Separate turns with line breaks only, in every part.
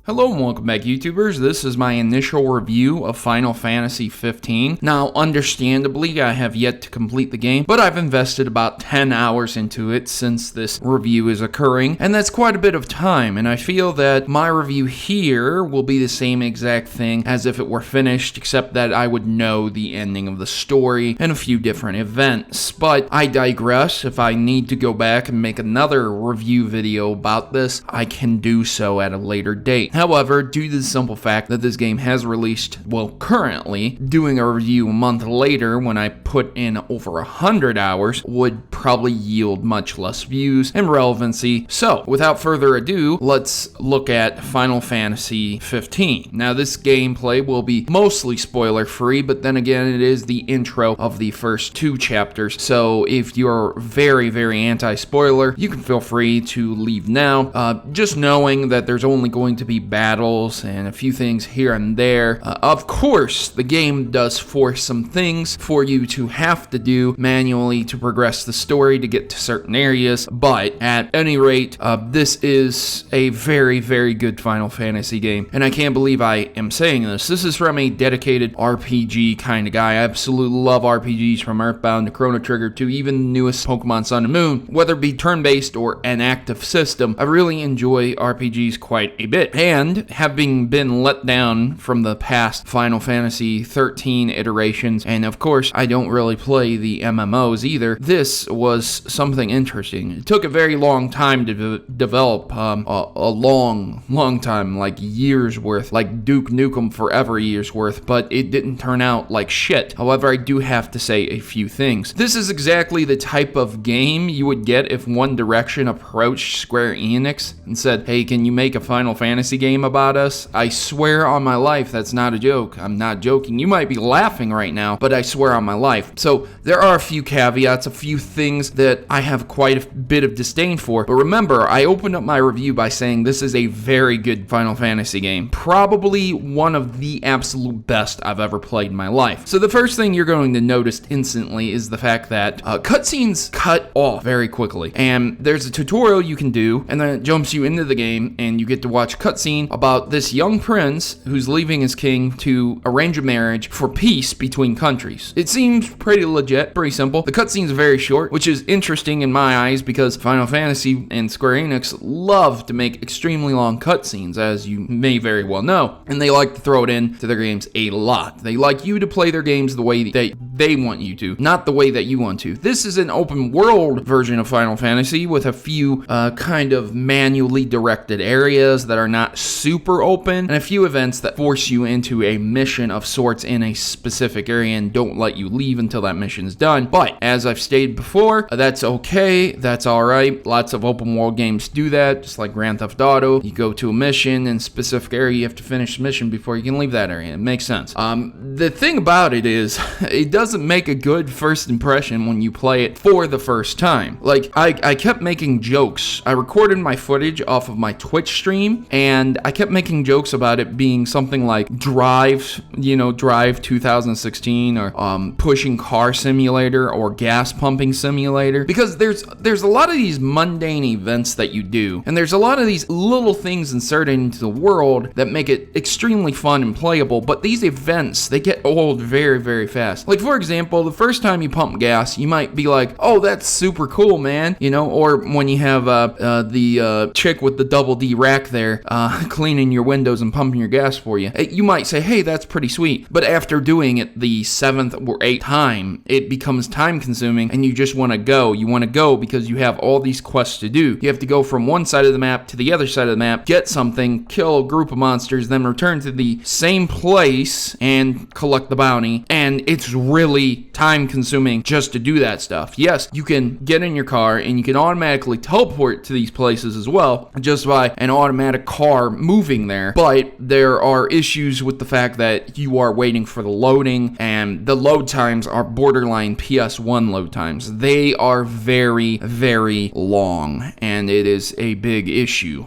Hello and welcome back, YouTubers. This is my initial review of Final Fantasy 15. Now, understandably, I have yet to complete the game, but I've invested about 10 hours into it since this review is occurring, and that's quite a bit of time, and I feel that my review here will be the same exact thing as if it were finished, except that I would know the ending of the story and a few different events. But I digress. If I need to go back and make another review video about this, I can do so at a later date. However, due to the simple fact that this game has released, well, currently, doing a review a month later when I put in over 100 hours would probably yield much less views and relevancy. So, without further ado, let's look at Final Fantasy 15. Now, this gameplay will be mostly spoiler-free, but then again, it is the intro of the first two chapters. So, if you're very, very anti-spoiler, you can feel free to leave now. Just knowing that there's only going to be battles and a few things here and there. Of course, the game does force some things for you to have to do manually to progress the story to get to certain areas, but at any rate, this is a very, very good Final Fantasy game, and I can't believe I am saying this. This is from a dedicated RPG kind of guy. I absolutely love RPGs, from Earthbound to Chrono Trigger to even the newest Pokemon Sun and Moon. Whether it be turn-based or an active system, I really enjoy RPGs quite a bit. And having been let down from the past Final Fantasy 13 iterations, and of course I don't really play the MMOs either, this was something interesting. It took a very long time to develop, a long time, like years worth, like Duke Nukem Forever years worth, but it didn't turn out like shit. However, I do have to say a few things. This is exactly the type of game you would get if One Direction approached Square Enix and said, hey, can you make a Final Fantasy game about us? I swear on my life, that's not a joke. I'm not joking. You might be laughing right now, but I swear on my life. So there are a few caveats, a few things that I have quite a bit of disdain for. But remember, I opened up my review by saying this is a very good Final Fantasy game. Probably one of the absolute best I've ever played in my life. So the first thing you're going to notice instantly is the fact that cutscenes cut off very quickly. And there's a tutorial you can do, and then it jumps you into the game, and you get to watch a cutscene about this young prince who's leaving his king to arrange a marriage for peace between countries. It seems pretty legit, pretty simple. The cutscene's very short, which is interesting in my eyes because Final Fantasy and Square Enix love to make extremely long cutscenes, as you may very well know, and they like to throw it into their games a lot. They like you to play their games the way that they want you to, not the way that you want to. This is an open world version of Final Fantasy with a few kind of manually directed areas that are not super open, and a few events that force you into a mission of sorts in a specific area and don't let you leave until that mission's done. But as I've stated before, that's okay, that's alright. Lots of open world games do that, just like Grand Theft Auto. You go to a mission in a specific area, you have to finish the mission before you can leave that area. It makes sense. The thing about it is, it doesn't make a good first impression when you play it for the first time. Like, I kept making jokes. I recorded my footage off of my Twitch stream, and I kept making jokes about it being something like Drive 2016, or Pushing Car Simulator, or Gas Pumping Simulator, because there's a lot of these mundane events that you do, and there's a lot of these little things inserted into the world that make it extremely fun and playable, but these events, they get old very, very fast. Like, for example, the first time you pump gas, you might be like, oh, that's super cool, man, or when you have the chick with the double D rack there cleaning your windows and pumping your gas for you. You might say, hey, that's pretty sweet. But after doing it the 7th or 8th time, it becomes time consuming and you just want to go. You want to go because you have all these quests to do. You have to go from one side of the map to the other side of the map, get something, kill a group of monsters, then return to the same place and collect the bounty. And it's really time consuming just to do that stuff. Yes, you can get in your car and you can automatically teleport to these places as well, just by an automatic car moving there. But there are issues with the fact that you are waiting for the loading, and the load times are borderline PS1 load times. They are very, very long, and it is a big issue.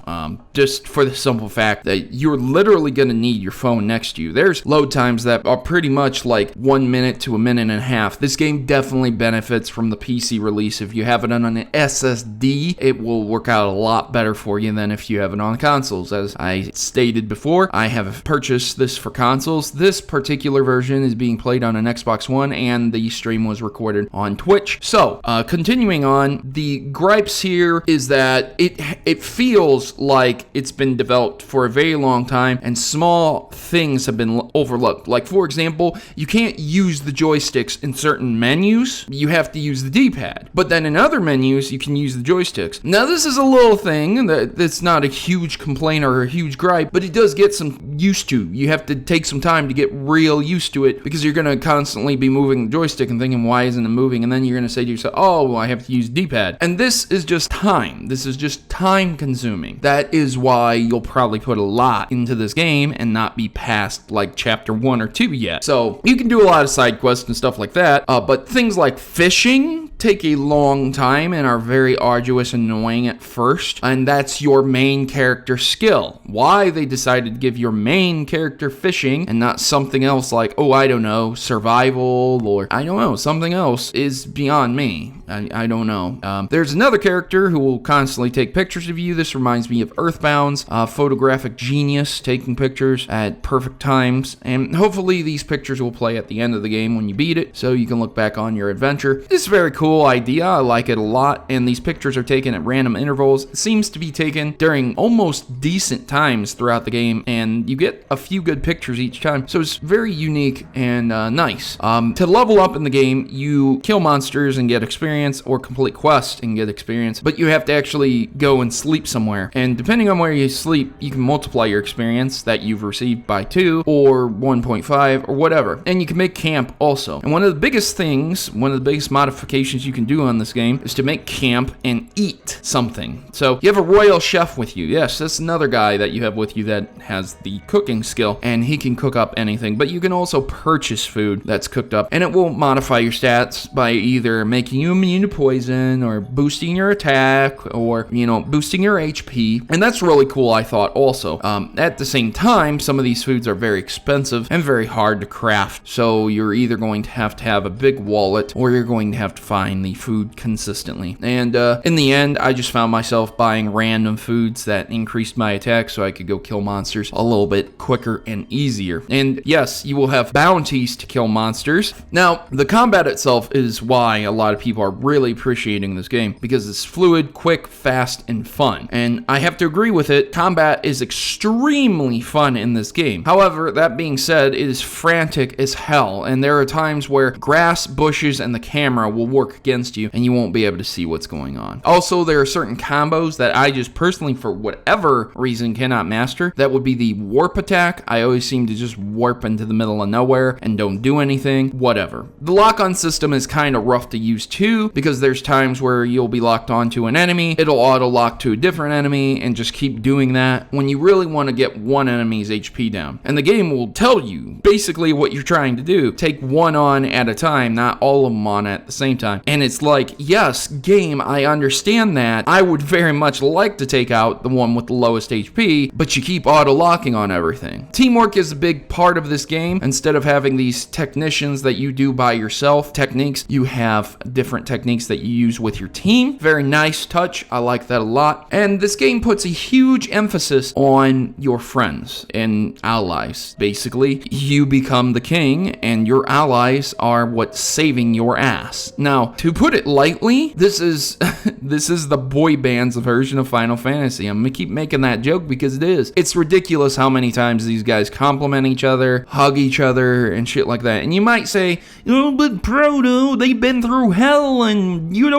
Just for the simple fact that you're literally going to need your phone next to you. There's load times that are pretty much like 1 minute to a minute and a half. This game definitely benefits from the PC release. If you have it on an SSD, it will work out a lot better for you than if you have it on consoles. As I stated before, I have purchased this for consoles. This particular version is being played on an Xbox One, and the stream was recorded on Twitch. So, continuing on, the gripes here is that it feels like it's been developed for a very long time, and small things have been overlooked. Like, for example, you can't use the joysticks in certain menus. You have to use the D-pad. But then in other menus, you can use the joysticks. Now, this is a little thing that's not a huge complaint or a huge gripe, but it does get some used to. You have to take some time to get real used to it, because you're going to constantly be moving the joystick and thinking, why isn't it moving? And then you're going to say to yourself, oh, well, I have to use D-pad. And this is just time. This is just time consuming. That is why you'll probably put a lot into this game and not be past like chapter 1 or 2 yet. So you can do a lot of side quests and stuff like that, but things like fishing take a long time and are very arduous and annoying at first, and that's your main character skill. Why they decided to give your main character fishing and not something else like, oh, I don't know, survival, or I don't know, something else is beyond me. I don't know. There's another character who will constantly take pictures of you. This reminds me of Earthbound's photographic genius, taking pictures at perfect times, and hopefully these pictures will play at the end of the game when you beat it, so you can look back on your adventure. It's a very cool idea. I like it a lot, and these pictures are taken at random intervals. It seems to be taken during almost decent times throughout the game, and you get a few good pictures each time, so it's very unique and nice. To level up in the game, you kill monsters and get experience, or complete quests and get experience, but you have to actually go and sleep somewhere, and depending on where you sleep, you can multiply your experience that you've received by 2 or 1.5 or whatever, and you can make camp also. And one of the biggest modifications you can do on this game is to make camp and eat something. So you have a royal chef with you. Yes, that's another guy that you have with you that has the cooking skill, and he can cook up anything, but you can also purchase food that's cooked up, and it will modify your stats by either making you immune to poison, or boosting your attack, or, boosting your HP, and that's really cool, I thought, also. At the same time, some of these foods are very expensive and very hard to craft, so you're either going to have a big wallet, or you're going to have to find the food consistently. And in the end, I just found myself buying random foods that increased my attack so I could go kill monsters a little bit quicker and easier. And yes, you will have bounties to kill monsters. Now, the combat itself is why a lot of people are really appreciating this game, because it's fluid, quick, fast, and fun. And I have to agree with it, combat is extremely fun in this game. However, that being said, it is frantic as hell, and there are times where grass, bushes, and the camera will work against you, and you won't be able to see what's going on. Also, there are certain combos that I just personally, for whatever reason, cannot master. That would be the warp attack. I always seem to just warp into the middle of nowhere and don't do anything. Whatever. The lock-on system is kind of rough to use too, because there's times where you'll be locked onto an enemy, it'll auto-lock to a different enemy, and just keep doing that when you really want to get one enemy's HP down. And the game will tell you basically what you're trying to do. Take one on at a time, not all of them on at the same time. And it's like, yes, game, I understand that. I would very much like to take out the one with the lowest HP, but you keep auto-locking on everything. Teamwork is a big part of this game. Instead of having these technicians that you do by yourself, techniques, you have different techniques that you use with your team. Very nice touch. I like that a lot. And this game puts a huge emphasis on your friends and allies. Basically, you become the king, and your allies are what's saving your ass. Now, to put it lightly, this is the boy band's version of Final Fantasy. I'm gonna keep making that joke because it is. It's ridiculous how many times these guys compliment each other, hug each other, and shit like that. And you might say, oh, but Proto, they've been through hell, and you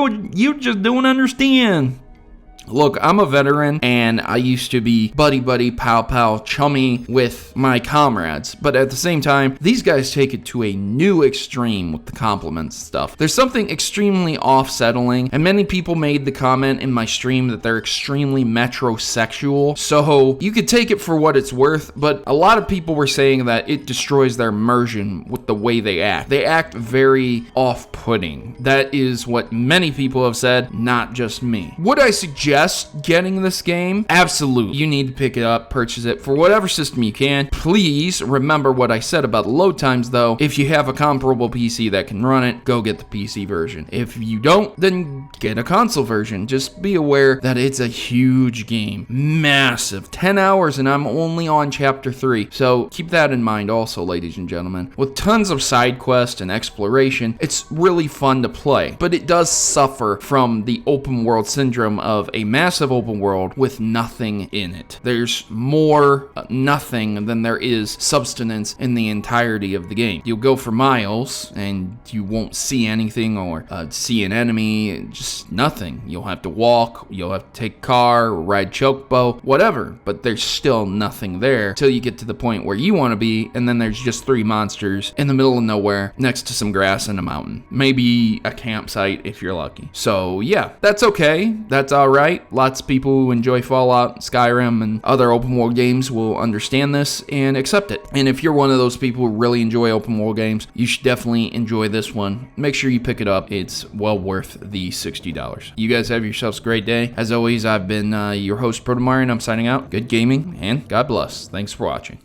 just don't understand. Look, I'm a veteran, and I used to be buddy, pal, chummy with my comrades. But at the same time, these guys take it to a new extreme with the compliments stuff. There's something extremely off-settling, and many people made the comment in my stream that they're extremely metrosexual. So you could take it for what it's worth, but a lot of people were saying that it destroys their immersion with the way they act. They act very off-putting. That is what many people have said, not just me. Would I suggest suggest getting this game? Absolutely. You need to pick it up, purchase it for whatever system you can. Please remember what I said about load times, though. If you have a comparable PC that can run it, go get the PC version. If you don't, then get a console version. Just be aware that it's a huge game. Massive. 10 hours, and I'm only on chapter 3. So keep that in mind also, ladies and gentlemen. With tons of side quests and exploration, it's really fun to play. But it does suffer from the open world syndrome of a massive open world with nothing in it. There's more nothing than there is substance in the entirety of the game. You'll go for miles and you won't see anything or see an enemy, just nothing. You'll have to walk, you'll have to take a car, ride chocobo, whatever, but there's still nothing there till you get to the point where you want to be, and then there's just 3 monsters in the middle of nowhere next to some grass and a mountain. Maybe a campsite if you're lucky. So yeah, that's okay. That's alright. Lots of people who enjoy Fallout, Skyrim, and other open world games will understand this and accept it. And if you're one of those people who really enjoy open world games, you should definitely enjoy this one. Make sure you pick it up. It's well worth the $60. You guys have yourselves a great day. As always, I've been your host, Protomario, and I'm signing out. Good gaming, and God bless. Thanks for watching.